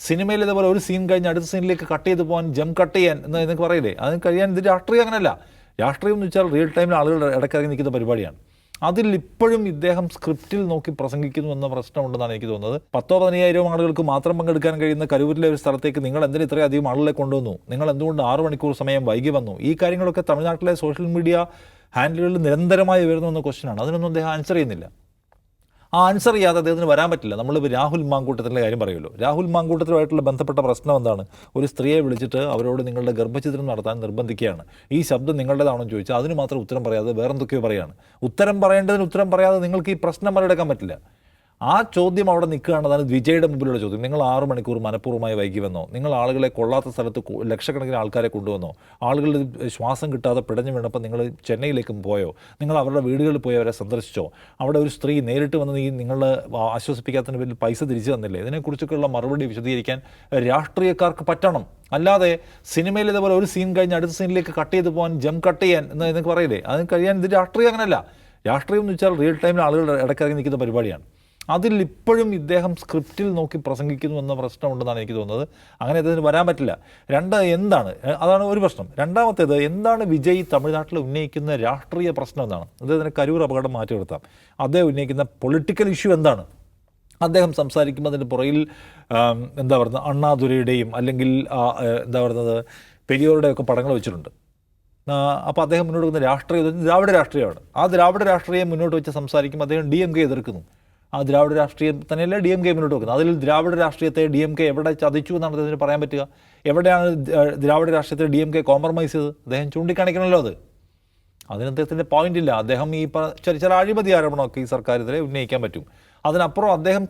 സിനിമയിൽ ഇതേപോലെ ഒരു സീൻ കഴിഞ്ഞ് അടുത്ത സീനിലേക്ക് കട്ട് ചെയ്ത് പോകാൻ കട്ട് ചെയ്യാൻ എന്ന് നിങ്ങൾക്ക് പറയില്ലേ, അതിന് കഴിയാൻ ഇത് രാഷ്ട്രീയം അങ്ങനെയല്ല. രാഷ്ട്രീയം എന്ന് വെച്ചാൽ റിയൽ ടൈമിൽ ആളുകൾ ഇടയ്ക്കിറങ്ങി നിൽക്കുന്ന പരിപാടിയാണ്. അതിൽ ഇപ്പോഴും ഇദ്ദേഹം സ്ക്രിപ്റ്റിൽ നോക്കി പ്രസംഗിക്കുന്നു എന്ന പ്രശ്നമുണ്ടെന്നാണ് എനിക്ക് തോന്നുന്നത്. 10,000-15,000 ആളുകൾക്ക് മാത്രം പങ്കെടുക്കാൻ കഴിയുന്ന കരൂരിലെ ഒരു സ്ഥലത്തേക്ക് നിങ്ങൾ എന്തിന് ഇത്രയധികം ആളുകളെ കൊണ്ടുവന്നു, നിങ്ങൾ എന്തുകൊണ്ട് 6 മണിക്കൂർ സമയം വൈകി വന്നു, ഈ കാര്യങ്ങളൊക്കെ തമിഴ്നാട്ടിലെ സോഷ്യൽ മീഡിയ ഹാൻഡിലുകളിൽ നിരന്തരമായി വരുന്ന ക്വസ്റ്റ്യനാണ്. അതിനൊന്നും അദ്ദേഹം ആൻസർ ചെയ്യുന്നില്ല. ആ ആൻസർ ചെയ്യാതെ അദ്ദേഹത്തിന് വരാൻ പറ്റില്ല. നമ്മൾ രാഹുൽ മാങ്കൂട്ടത്തിൻ്റെ കാര്യം പറയുമല്ലോ, രാഹുൽ മാങ്കൂട്ടത്തിലുമായിട്ടുള്ള ബന്ധപ്പെട്ട പ്രശ്നം എന്താണ്? ഒരു സ്ത്രീയെ വിളിച്ചിട്ട് അവരോട് നിങ്ങളുടെ ഗർഭചിത്രം നടത്താൻ നിർബന്ധിക്കുകയാണ്. ഈ ശബ്ദം നിങ്ങളുടേതാണെന്ന് ചോദിച്ചാൽ അതിന് മാത്രം ഉത്തരം പറയാതെ വേറെന്തൊക്കെയോ പറയാണ്. ഉത്തരം പറയേണ്ടതിന് ഉത്തരം പറയാതെ നിങ്ങൾക്ക് ഈ പ്രശ്നം മറികടക്കാൻ പറ്റില്ല. ആ ചോദ്യം അവിടെ നിൽക്കുകയാണ്. അതാണ് വിജയുടെ മുമ്പിലുള്ള ചോദ്യം. നിങ്ങൾ 6 മണിക്കൂർ മനഃപൂർവ്വമായി വൈകി വന്നോ? നിങ്ങൾ ആളുകളെ കൊള്ളാത്ത സ്ഥലത്ത് ലക്ഷക്കണക്കിന് ആൾക്കാരെ കൊണ്ടുവന്നോ? ആളുകളുടെ ശ്വാസം കിട്ടാതെ പിടഞ്ഞു വീണപ്പോൾ നിങ്ങൾ ചെന്നൈയിലേക്കും പോയോ? നിങ്ങൾ അവരുടെ വീടുകളിൽ പോയി അവരെ സന്ദർശിച്ചോ? അവിടെ ഒരു സ്ത്രീ നേരിട്ട് വന്ന് ഈ നിങ്ങളെ ആശ്വസിപ്പിക്കാത്തതിന് പേരിൽ പൈസ തിരിച്ചു തന്നില്ലേ? ഇതിനെക്കുറിച്ചൊക്കെയുള്ള മറുപടി വിശദീകരിക്കാൻ രാഷ്ട്രീയക്കാർക്ക് പറ്റണം. അല്ലാതെ സിനിമയിൽ ഇതേപോലെ ഒരു സീൻ കഴിഞ്ഞ് അടുത്ത സീനിലേക്ക് കട്ട് ചെയ്ത് പോകാൻ കട്ട് ചെയ്യാൻ എന്ന് നിങ്ങൾക്ക് പറയില്ലേ, അതിന് കഴിയാൻ ഇത് രാഷ്ട്രീയം അങ്ങനെയല്ല. രാഷ്ട്രീയം എന്ന് വെച്ചാൽ റിയൽ ടൈമിൽ ആളുകൾ ഇടയ്ക്കിറങ്ങി നിൽക്കുന്ന പരിപാടിയാണ്. അതിൽ ഇപ്പോഴും ഇദ്ദേഹം സ്ക്രിപ്റ്റിൽ നോക്കി പ്രസംഗിക്കുന്നു എന്ന പ്രശ്നമുണ്ടെന്നാണ് എനിക്ക് തോന്നുന്നത്. അങ്ങനെ അദ്ദേഹത്തിന് വരാൻ പറ്റില്ല. അതാണ് ഒരു പ്രശ്നം. രണ്ടാമത്തേത്, എന്താണ് വിജയ് തമിഴ്നാട്ടിൽ ഉന്നയിക്കുന്ന രാഷ്ട്രീയ പ്രശ്നം എന്താണ്? അദ്ദേഹത്തിന് കരൂർ അപകടം മാറ്റി നിർത്താം. അദ്ദേഹം ഉന്നയിക്കുന്ന പൊളിറ്റിക്കൽ ഇഷ്യൂ എന്താണ്? അദ്ദേഹം സംസാരിക്കുമ്പോൾ അതിൻ്റെ പുറകിൽ അണ്ണാദുരയുടെയും അല്ലെങ്കിൽ പെരിയോരുടെയൊക്കെ പടങ്ങൾ വെച്ചിട്ടുണ്ട്. അപ്പോൾ അദ്ദേഹം മുന്നോട്ട് വെക്കുന്ന രാഷ്ട്രീയം ദ്രാവിഡ രാഷ്ട്രീയമാണ്. ആ ദ്രാവിഡ രാഷ്ട്രീയം മുന്നോട്ട് വെച്ച് സംസാരിക്കുമ്പോൾ അദ്ദേഹം DMK എതിർക്കുന്നു. ആ ദ്രാവിഡ രാഷ്ട്രീയം തന്നെയല്ല DMK മുന്നോട്ട് വെക്കുന്നത്. അതിൽ ദ്രാവിഡ രാഷ്ട്രീയത്തെ DMK എവിടെ ചതിച്ചു എന്നാണ് അദ്ദേഹത്തിന് പറയാൻ പറ്റുക? എവിടെയാണ് ദ്രാവിഡ രാഷ്ട്രീയത്തെ DMK കോംപ്രമൈസ് ചെയ്തത്? അദ്ദേഹം ചൂണ്ടിക്കാണിക്കണമല്ലോ. അതിന് അദ്ദേഹത്തിൻ്റെ പോയിന്റ് ഇല്ല. അദ്ദേഹം ഈ ചില അഴിമതി ആരോപണമൊക്കെ ഈ സർക്കാരിനെതിരെ ഉന്നയിക്കാൻ പറ്റും. അതിനപ്പുറം അദ്ദേഹം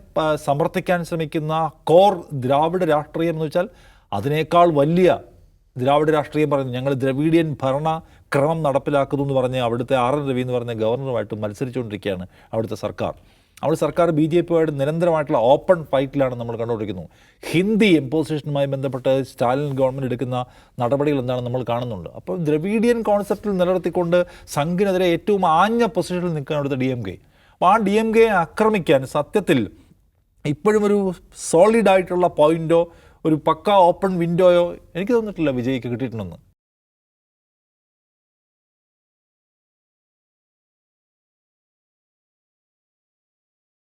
സമർത്ഥിക്കാൻ ശ്രമിക്കുന്ന കോർ ദ്രാവിഡ രാഷ്ട്രീയം എന്ന് വെച്ചാൽ അതിനേക്കാൾ വലിയ ദ്രാവിഡ രാഷ്ട്രീയം പറയുന്നു. ഞങ്ങൾ ദ്രവീഡിയൻ ഭരണ ക്രമം നടപ്പിലാക്കുന്നു എന്ന് പറഞ്ഞ് അവിടുത്തെ RN രവി എന്ന് പറഞ്ഞ ഗവർണറുമായിട്ട് മത്സരിച്ചുകൊണ്ടിരിക്കുകയാണ് അവിടുത്തെ സർക്കാർ. അവിടെ സർക്കാർ BJPയുമായിട്ട് നിരന്തരമായിട്ടുള്ള ഓപ്പൺ ഫൈറ്റിലാണ് നമ്മൾ കണ്ടുകൊണ്ടിരിക്കുന്നത്. ഹിന്ദി ഇമ്പോസിഷനുമായി ബന്ധപ്പെട്ട് സ്റ്റാലിൻ ഗവൺമെൻറ് എടുക്കുന്ന നടപടികൾ എന്താണെന്ന് നമ്മൾ കാണുന്നുണ്ട്. അപ്പോൾ ദ്രവീഡിയൻ കോൺസെപ്റ്റിൽ നിലനിർത്തിക്കൊണ്ട് സംഘിനെതിരെ ഏറ്റവും ആഞ്ഞ പൊസിഷനിൽ നിൽക്കാൻ അവിടുത്തെ DMK. അപ്പോൾ ആ DMKയെ ആക്രമിക്കാൻ സത്യത്തിൽ ഇപ്പോഴും ഒരു സോളിഡായിട്ടുള്ള പോയിൻറ്റോ ഒരു പക്ക ഓപ്പൺ വിൻഡോയോ എനിക്ക് തോന്നിയിട്ടില്ല വിജയ്ക്ക് കിട്ടിയിട്ടുണ്ടെന്ന്.